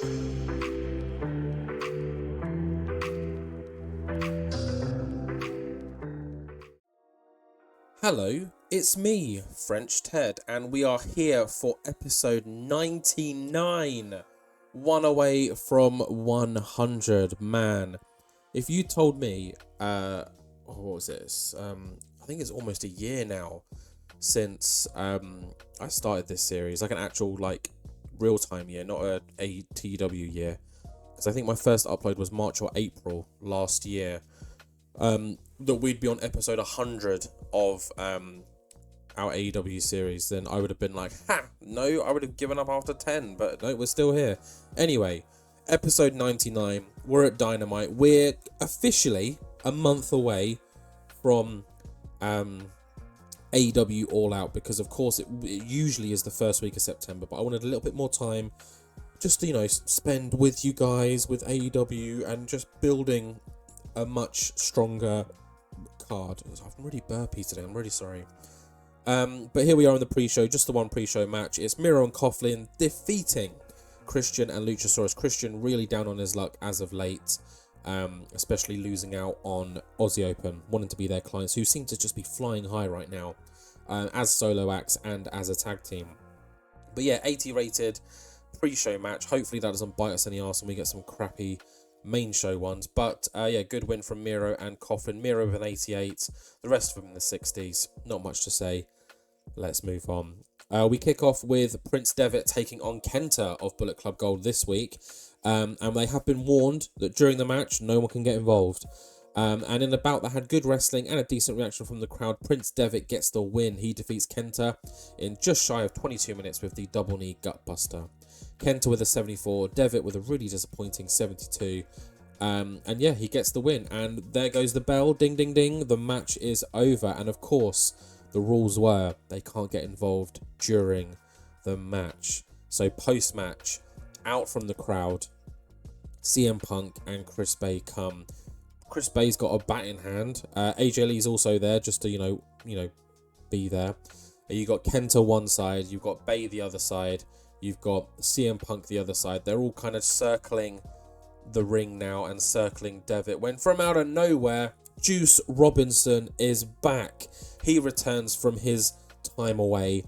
Hello, it's me, French Ted, and we are here for episode 99. One away from 100, man. If you told me, what was this? I think it's almost a year now since I started this series, like an actual, real-time year, not a TEW year. Because I think my first upload was March or April last year. That we'd be on episode 100 of our AEW series, then I would have been like, no, I would have given up after 10, but no, we're still here. Anyway, episode 99, we're at Dynamite. We're officially a month away from AEW All Out, because of course it usually is the first week of September, but I wanted a little bit more time just to, spend with you guys, with AEW, and just building a much stronger card. I'm really burpy today, I'm really sorry. But here we are in the pre-show, just the one pre-show match. It's Miro and Coughlin defeating Christian and Luchasaurus. Christian really down on his luck as of late, especially losing out on Aussie Open, wanting to be their clients, who seem to just be flying high right now, as solo acts and as a tag team. But yeah, 80 rated pre-show match. Hopefully that doesn't bite us in the arse and we get some crappy main show ones, but yeah, good win from Miro and Coughlin. Miro with an 88, the rest of them in the 60s. Not much to say. Let's move on. We kick off with Prince Devitt taking on Kenta of Bullet Club Gold this week, and they have been warned that during the match no one can get involved. And in a bout that had good wrestling and a decent reaction from the crowd, Prince Devitt gets the win. He defeats Kenta in just shy of 22 minutes with the double knee gutbuster. Kenta with a 74, Devitt with a really disappointing 72. And yeah, he gets the win. And there goes the bell. Ding, ding, ding. The match is over. And of course, the rules were they can't get involved during the match. So post-match, out from the crowd, CM Punk and Chris Bay come. Chris Bay's got a bat in hand. AJ Lee's also there just to, be there. You got Kenta one side. You've got Bay the other side. You've got CM Punk the other side. They're all kind of circling the ring now and circling Devitt, when from out of nowhere, Juice Robinson is back. He returns from his time away.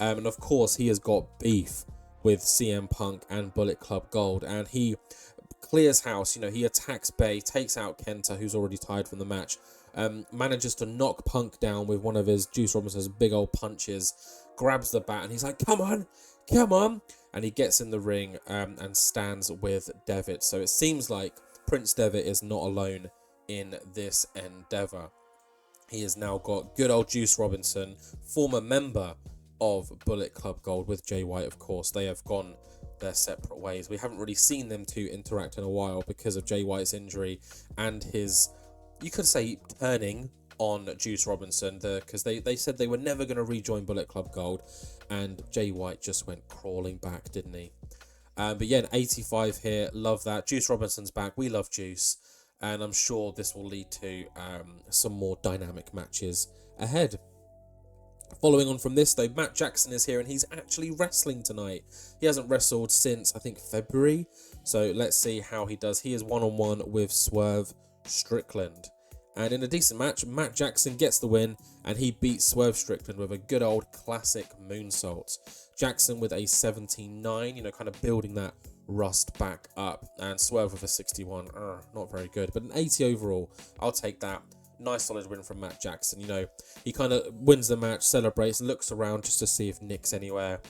And of course, he has got beef with CM Punk and Bullet Club Gold. And he clears house. He attacks Bay, takes out Kenta, who's already tired from the match. Manages to knock Punk down with one of his Juice Robinson's big old punches. Grabs the bat and he's like, come on. And he gets in the ring and stands with Devitt. So it seems like Prince Devitt is not alone in this endeavor. He has now got good old Juice Robinson, former member of Bullet Club Gold, with Jay White, of course. They have gone their separate ways. We haven't really seen them two interact in a while because of Jay White's injury and his, you could say, turning on Juice Robinson, because they said they were never going to rejoin Bullet Club Gold, and Jay White just went crawling back, didn't he? But yeah, an 85 here, love that. Juice Robinson's back, we love Juice, and I'm sure this will lead to some more dynamic matches ahead. Following on from this though, Matt Jackson is here and he's actually wrestling tonight. He hasn't wrestled since, I think, February, so let's see how he does. He is one-on-one with Swerve Strickland. And in a decent match, Matt Jackson gets the win and he beats Swerve Strickland with a good old classic moonsault. Jackson with a 79, kind of building that rust back up. And Swerve with a 61, not very good, but an 80 overall. I'll take that. Nice solid win from Matt Jackson. He kind of wins the match, celebrates, looks around just to see if Nick's anywhere.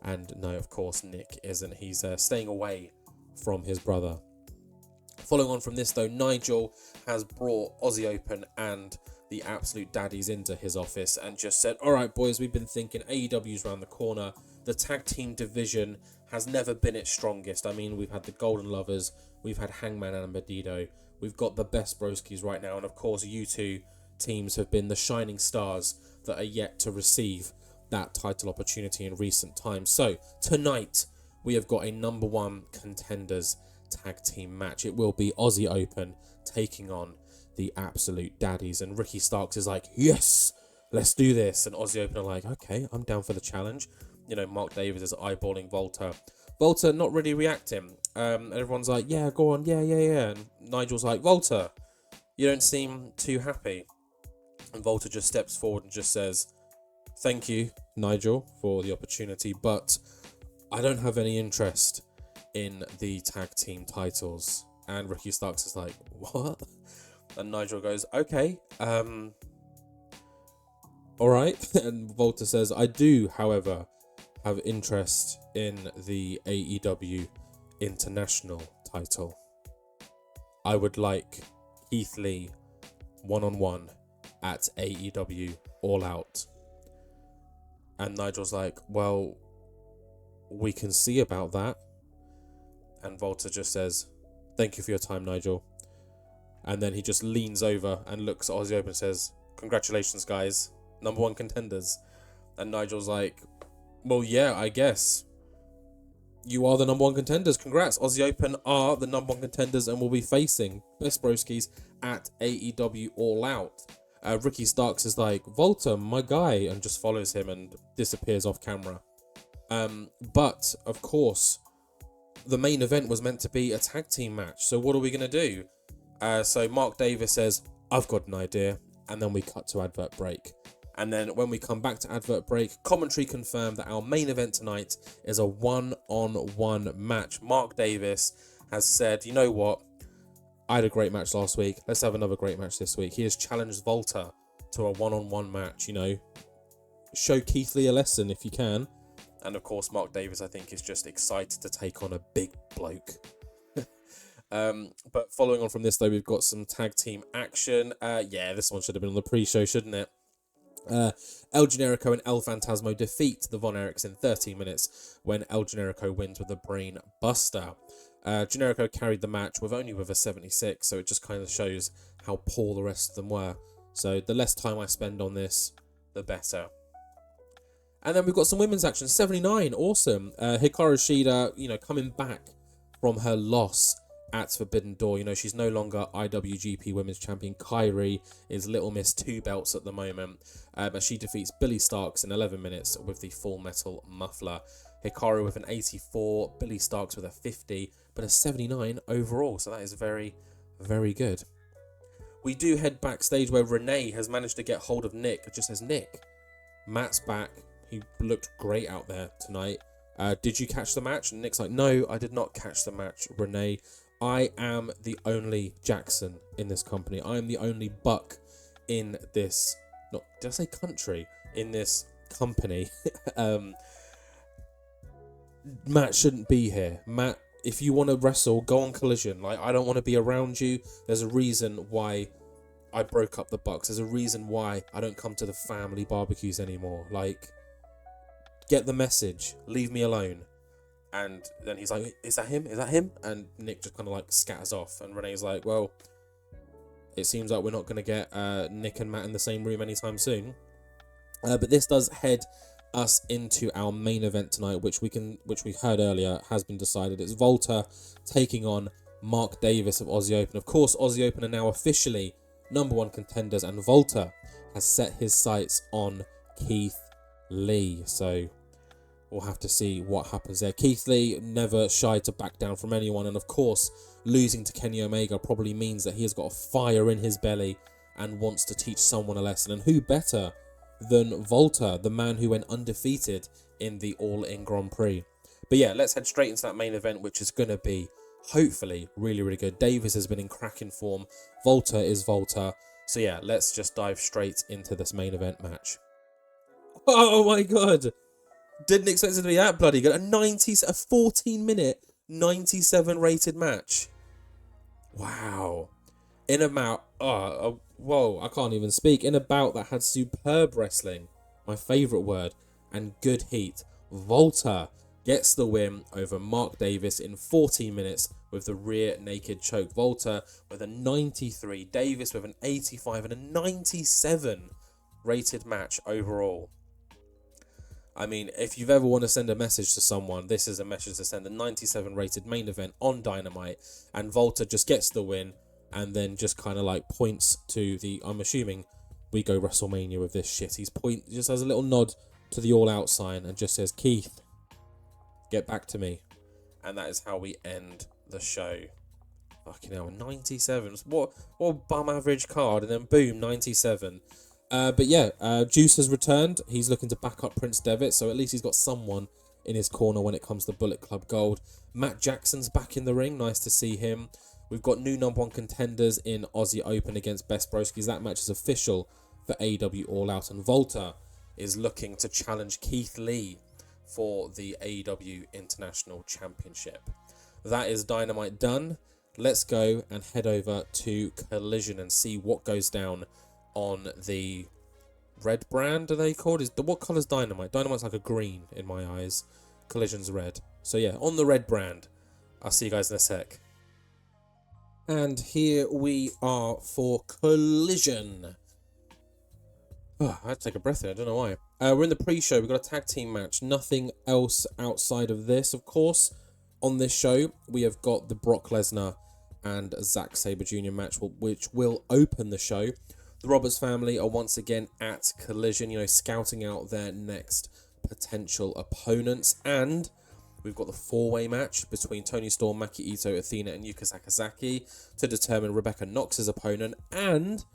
And no, of course, Nick isn't. He's staying away from his brother. Following on from this though, Nigel has brought Aussie Open and the Absolute Daddies into his office and just said, alright boys, we've been thinking AEW's around the corner. The tag team division has never been its strongest. I mean, we've had the Golden Lovers, we've had Hangman Adam Page, we've got the best broskies right now, and of course you two teams have been the shining stars that are yet to receive that title opportunity in recent times. So tonight we have got a number one contenders tag team match. It will be Aussie Open taking on the Absolute Daddies, and Ricky Starks is like, yes, let's do this, and Aussie Open are like, okay, I'm down for the challenge. Mark Davis is eyeballing Volta Volta not really reacting. And everyone's like, yeah, go on, yeah. And Nigel's like, Volta, you don't seem too happy. And Volta just steps forward and just says, thank you, Nigel, for the opportunity, but I don't have any interest in the tag team titles. And Ricky Starks is like, what? And Nigel goes, okay, alright. And Volta says, I do, however, have interest in the AEW International title. I would like Keith Lee one-on-one at AEW All Out. And Nigel's like, well, we can see about that. And Volta just says, thank you for your time, Nigel. And then he just leans over and looks at Aussie Open and says, congratulations, guys. #1 contenders. And Nigel's like, well, yeah, I guess. You are the #1 contenders. Congrats. Aussie Open are the #1 contenders and will be facing Best Broskies at AEW All Out. Ricky Starks is like, Volta, my guy, and just follows him and disappears off camera. But, of course, the main event was meant to be a tag team match. So what are we going to do? So Mark Davis says, I've got an idea. And then we cut to advert break. And then when we come back to advert break, commentary confirmed that our main event tonight is a one-on-one match. Mark Davis has said, you know what? I had a great match last week. Let's have another great match this week. He has challenged Volta to a one-on-one match, you know. Show Keith Lee a lesson if you can. And of course, Mark Davis, I think, is just excited to take on a big bloke. But following on from this, though, we've got some tag team action. Yeah, this one should have been on the pre-show, shouldn't it? El Generico and El Phantasmo defeat the Von Erichs in 13 minutes when El Generico wins with a brain buster. Generico carried the match with a 76, so it just kind of shows how poor the rest of them were. So the less time I spend on this, the better. And then we've got some women's action. 79, awesome. Hikaru Shida, you know, coming back from her loss at Forbidden Door. You know, she's no longer IWGP Women's Champion. Kairi is Little Miss 2 belts at the moment. But she defeats Billy Starks in 11 minutes with the Full Metal Muffler. Hikaru with an 84, Billy Starks with a 50, but a 79 overall. So that is very, very good. We do head backstage where Renee has managed to get hold of Nick. It just says, Nick, Matt's back. He looked great out there tonight. Did you catch the match? And Nick's like, no, I did not catch the match, Renee. I am the only Jackson in this company. I am the only Buck in this, not, did I say country? In this company. Matt shouldn't be here. Matt, if you want to wrestle, go on Collision. Like, I don't want to be around you. There's a reason why I broke up the Bucks. There's a reason why I don't come to the family barbecues anymore. Like, get the message. Leave me alone. And then he's like, is that him? Is that him? And Nick just kind of like scatters off. And Renee's like, well, it seems like we're not going to get Nick and Matt in the same room anytime soon. But this does head us into our main event tonight, which we heard earlier has been decided. It's Volta taking on Mark Davis of Aussie Open. Of course, Aussie Open are now officially #1 contenders, and Volta has set his sights on Keith Lee. So we'll have to see what happens there. Keith Lee never shied to back down from anyone, and of course, losing to Kenny Omega probably means that he has got a fire in his belly and wants to teach someone a lesson. And who better than Volta, the man who went undefeated in the All In Grand Prix. But yeah, let's head straight into that main event, which is going to be, hopefully, really, really good. Davis has been in cracking form. Volta is Volta. So yeah, let's just dive straight into this main event match. Oh my god! Didn't expect it to be that bloody good. A 14-minute, 97 rated match. Wow. In a bout, whoa, I can't even speak. In a bout that had superb wrestling, my favourite word, and good heat, Volta gets the win over Mark Davis in 14 minutes with the rear naked choke. Volta with a 93, Davis with an 85 and a 97 rated match overall. I mean, if you've ever want to send a message to someone, this is a message to send. A 97 rated main event on Dynamite, and Volta just gets the win and then just kind of like points to the, I'm assuming we go WrestleMania with this shit. He just has a little nod to the All Out sign and just says, Keith, get back to me. and that is how we end the show. Fucking hell, 97. What bum average card, and then boom, 97. But yeah, Juice has returned. He's looking to back up Prince Devitt, so at least he's got someone in his corner when it comes to Bullet Club Gold. Matt Jackson's back in the ring. Nice to see him. We've got new number 1 contenders in Aussie Open against Best Broskies. That match is official for AEW All Out, and Volta is looking to challenge Keith Lee for the AEW International Championship. That is Dynamite done. Let's go and head over to Collision and see what goes down on the red brand. Are they called? What colour's Dynamite? Dynamite's like a green in my eyes. Collision's red. So yeah, on the red brand. I'll see you guys in a sec. And here we are for Collision. Oh, I had to take a breath there. I don't know why. We're in the pre-show. We've got a tag team match. Nothing else outside of this, of course. On this show, we have got the Brock Lesnar and Zack Sabre Jr. match, which will open the show. The Roberts family are once again at Collision, scouting out their next potential opponents. And we've got the 4-way match between Toni Storm, Maki Ito, Athena, and Yuka Sakazaki to determine Rebecca Knox's opponent. And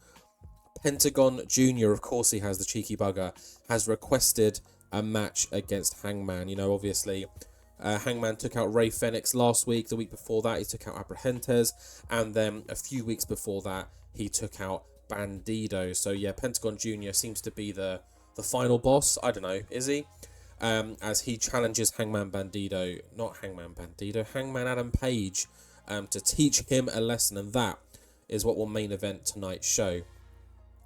Pentagon Jr., of course he has, the cheeky bugger, has requested a match against Hangman. Obviously, Hangman took out Rey Fenix last week. The week before that, he took out Abrahentes. And then a few weeks before that, he took out Bandido. So yeah, Pentagon Jr. seems to be the final boss. I don't know, is he? As he challenges Hangman Adam Page to teach him a lesson. And that is what will main event tonight's show.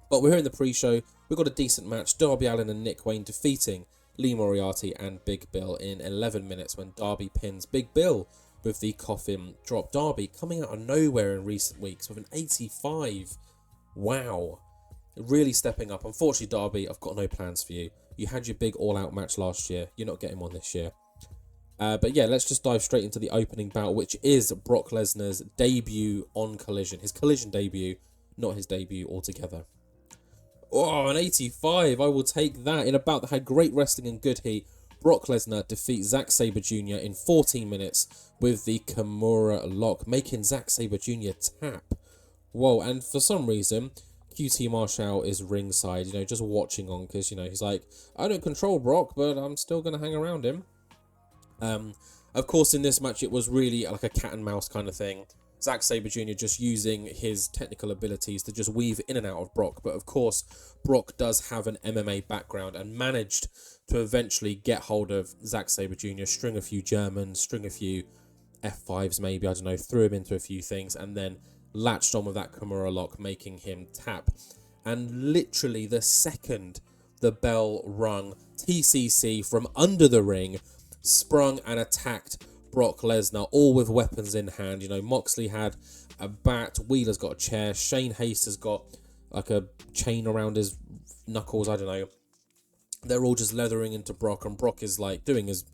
But we're here in the pre-show. We've got a decent match. Darby Allin and Nick Wayne defeating Lee Moriarty and Big Bill in 11 minutes when Darby pins Big Bill with the coffin drop. Darby coming out of nowhere in recent weeks with an 85. Wow. Really stepping up. Unfortunately, Darby, I've got no plans for you. You had your big all-out match last year. You're not getting one this year. But yeah, let's just dive straight into the opening bout, which is Brock Lesnar's debut on Collision. His Collision debut, not his debut altogether. Oh, an 85. I will take that. In a bout that had great wrestling and good heat, Brock Lesnar defeats Zack Sabre Jr. in 14 minutes with the Kimura lock, making Zack Sabre Jr. tap. Whoa, and for some reason, QT Marshall is ringside, just watching on because, he's like, I don't control Brock, but I'm still going to hang around him. Of course, in this match, it was really like a cat and mouse kind of thing. Zack Sabre Jr. just using his technical abilities to just weave in and out of Brock. But of course, Brock does have an MMA background and managed to eventually get hold of Zack Sabre Jr., string a few Germans, string a few F5s maybe, I don't know, threw him into a few things and then latched on with that Kimura lock, making him tap. And literally the second the bell rung, TCC from under the ring sprung and attacked Brock Lesnar, all with weapons in hand. Moxley had a bat, Wheeler's got a chair, Shane Haste has got like a chain around his knuckles, I don't know. They're all just leathering into Brock, and Brock is like doing his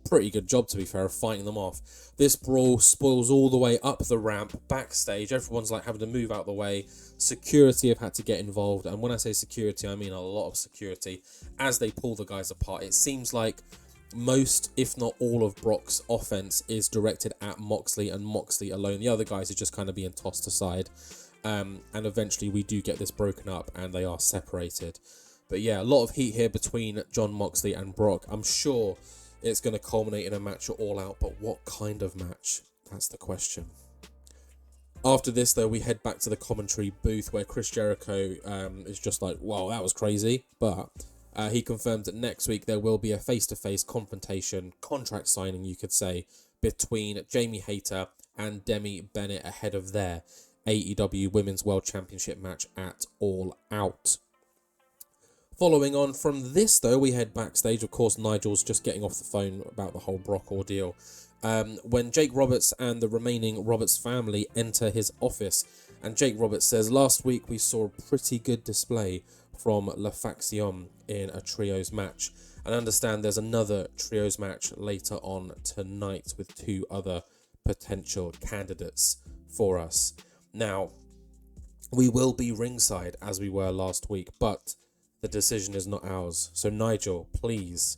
pretty good job, to be fair, of fighting them off. This brawl spoils all the way up the ramp, backstage. Everyone's like having to move out the way. Security have had to get involved, and when I say security, I mean a lot of security as they pull the guys apart. It seems like most, if not all, of Brock's offense is directed at Moxley and Moxley alone. The other guys are just kind of being tossed aside. And eventually we do get this broken up and they are separated. But yeah, a lot of heat here between Jon Moxley and Brock. I'm sure it's going to culminate in a match at All Out, but what kind of match? That's the question. After this, though, we head back to the commentary booth where Chris Jericho is just like, wow, that was crazy. But he confirmed that next week there will be a face-to-face confrontation, contract signing, you could say, between Jamie Hayter and Demi Bennett ahead of their AEW Women's World Championship match at All Out. Following on from this, though, we head backstage. Of course, Nigel's just getting off the phone about the whole Brock ordeal. When Jake Roberts and the remaining Roberts family enter his office, and Jake Roberts says, last week we saw a pretty good display from La Faction in a trios match. And I understand there's another trios match later on tonight with 2 other potential candidates for us. Now, we will be ringside as we were last week, but the decision is not ours. So Nigel, please,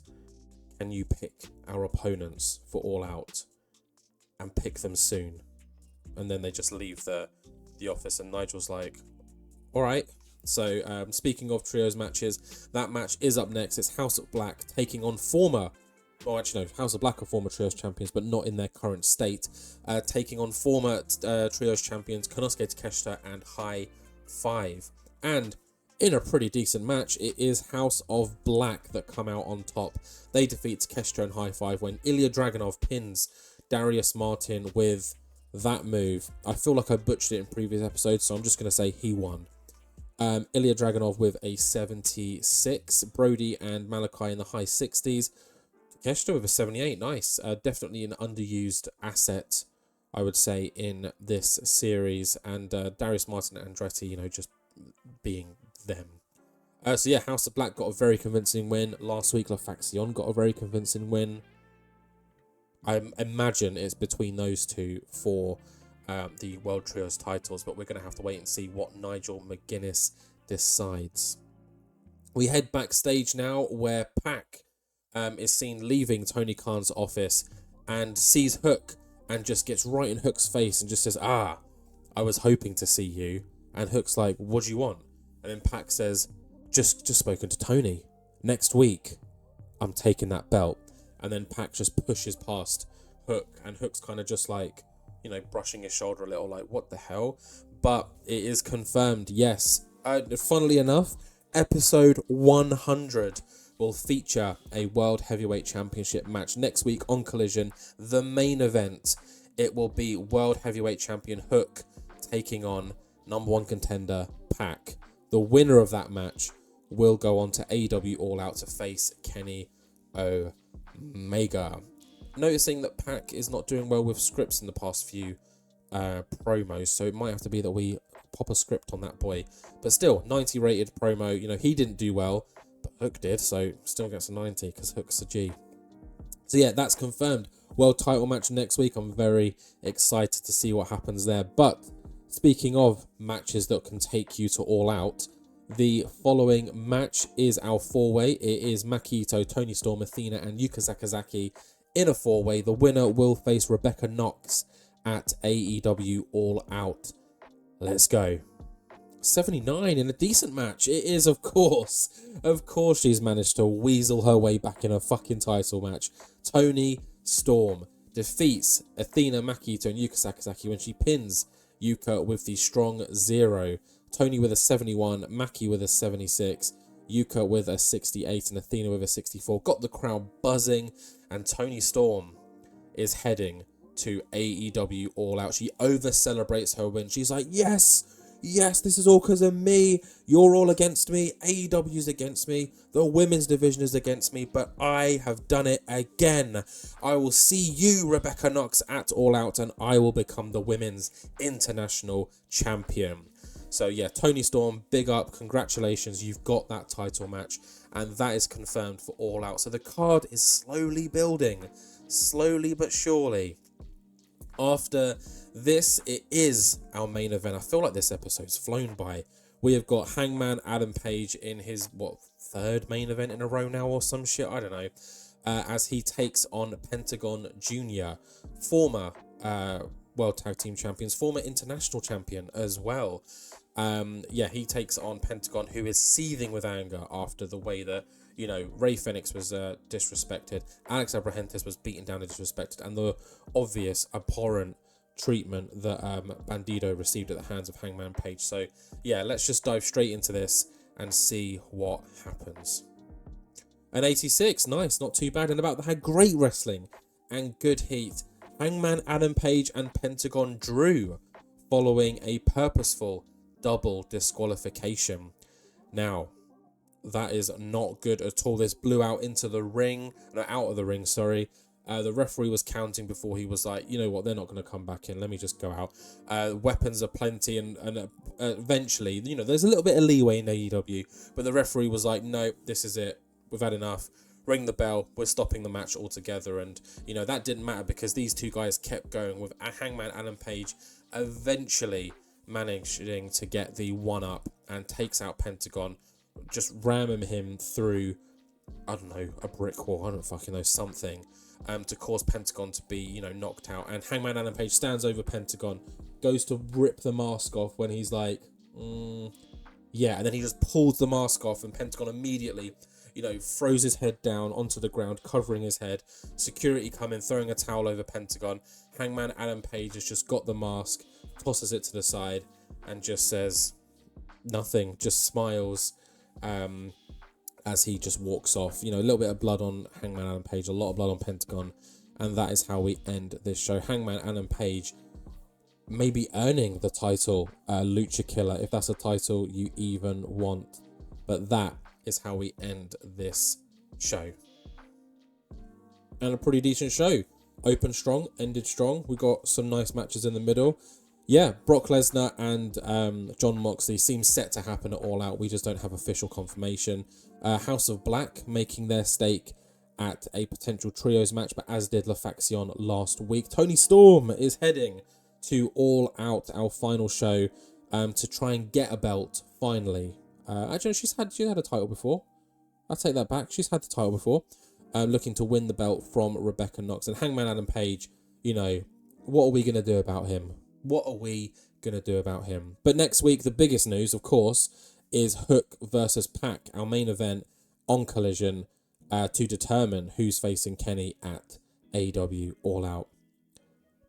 can you pick our opponents for All Out and pick them soon. And then they just leave the office, and Nigel's like, all right. So speaking of trios matches, that match is up next. It's House of Black taking on House of Black are former trios champions, but not in their current state, taking on former trios champions Konosuke Takeshita and High Five. And in a pretty decent match, it is House of Black that come out on top. They defeat Takeshita and High Five when Ilya Dragunov pins Darius Martin with that move. I feel like I butchered it in previous episodes, so I'm just going to say he won. Ilya Dragunov with a 76, Brody and Malachi in the high 60s, Takeshita with a 78, nice. Definitely an underused asset, I would say, in this series, and Darius Martin and Andretti, just being them. So yeah, House of Black got a very convincing win. Last week, La Faction got a very convincing win. I imagine it's between those two for the World Trios titles, but we're going to have to wait and see what Nigel McGuinness decides. We head backstage now, where Pac is seen leaving Tony Khan's office and sees Hook and just gets right in Hook's face and just says, I was hoping to see you. And Hook's like, what do you want? And then Pac says, just spoken to Tony. Next week, I'm taking that belt. And then Pac just pushes past Hook, and Hook's kind of just like, brushing his shoulder a little, like, what the hell? But it is confirmed, yes. Funnily enough, episode 100 will feature a World Heavyweight Championship match next week on Collision. The main event, it will be World Heavyweight Champion Hook taking on number one contender Pac. The winner of that match will go on to AEW All Out to face Kenny Omega. Noticing that Pac is not doing well with scripts in the past few promos, so it might have to be that we pop a script on that boy. But still, 90 rated promo. He didn't do well, but Hook did, so still gets a 90 because Hook's a G. So yeah, that's confirmed. World title match next week. I'm very excited to see what happens there. But speaking of matches that can take you to All Out, the following match is our four-way. It is Makito, Tony Storm, Athena, and Yuka Sakazaki in a four-way. The winner will face Rebecca Knox at AEW All Out. Let's go. 79 in a decent match. It is, of course. Of course she's managed to weasel her way back in a fucking title match. Tony Storm defeats Athena, Makito, and Yuka Sakazaki when she pins Yuka with the strong 0. Tony with a 71, Maki with a 76, Yuka with a 68, and Athena with a 64. Got the crowd buzzing, and Tony Storm is heading to AEW All Out. She over-celebrates her win. She's like, yes, this is all because of me. You're all against me. AEW's against me. The women's division is against me, but I have done it again. I will see you, Rebecca Knox, at All Out, and I will become the women's international champion. So yeah, Tony Storm, big up, congratulations, you've got that title match, and that is confirmed for All Out. So the card is slowly building, slowly but surely. After this, it is our main event. I feel like this episode's flown by. We have got Hangman Adam Page in his, third main event in a row now or some shit, I don't know, as he takes on Pentagon Jr, former World Tag Team Champions, former International Champion as well. He takes on Pentagon, who is seething with anger after the way that, Rey Fenix was disrespected, Alex Abrahantes was beaten down and disrespected, and the obvious abhorrent treatment that Bandido received at the hands of Hangman Page. So, yeah, let's just dive straight into this and see what happens. An 86, nice, not too bad. And about that, had great wrestling and good heat. Hangman Adam Page and Pentagon drew following a purposeful double disqualification. Now, that is not good at all. This blew out into the ring, out of the ring, sorry. The referee was counting before he was like, you know what, they're not going to come back in. Let me just go out. Weapons are plenty, and eventually, there's a little bit of leeway in AEW, but the referee was like, no, this is it. We've had enough. Ring the bell. We're stopping the match altogether. And, that didn't matter because these two guys kept going, with Hangman Adam Page eventually managing to get the 1-up and takes out Pentagon, just ramming him through, I don't know, a brick wall, I don't fucking know, something. to cause Pentagon to be, you know, knocked out. And Hangman Adam Page stands over Pentagon, goes to rip the mask off when he's like, yeah, and then he just pulls the mask off, and Pentagon immediately, you know, throws his head down onto the ground, covering his head. Security come in, throwing a towel over Pentagon. Hangman Adam Page has just got the mask, tosses it to the side, and just says nothing, just smiles as he just walks off. You know, a little bit of blood on Hangman Adam Page, a lot of blood on Pentagon, and that is how we end this show. Hangman Adam Page maybe earning the title Lucha Killer, if that's a title you even want. But that is how we end this show. And a pretty decent show. Opened strong, ended strong. We got some nice matches in the middle. Yeah, Brock Lesnar and Jon Moxley seems set to happen at All Out. We just don't have official confirmation. House of Black making their stake at a potential trios match, but as did La Faction last week. Toni Storm is heading to All Out, our final show, to try and get a belt finally. Actually, she's had a title before. I'll take that back. She's had the title before. Looking to win the belt from Rebecca Knox. And Hangman Adam Page, you know, what are we going to do about him? What are we going to do about him? But next week, the biggest news, of course, is Hook versus Pac, our main event on Collision, to determine who's facing Kenny at AEW All Out.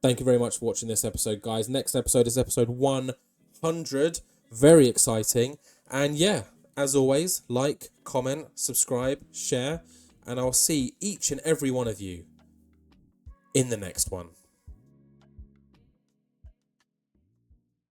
Thank you very much for watching this episode, guys. Next episode is episode 100. Very exciting. And yeah, as always, like, comment, subscribe, share, and I'll see each and every one of you in the next one.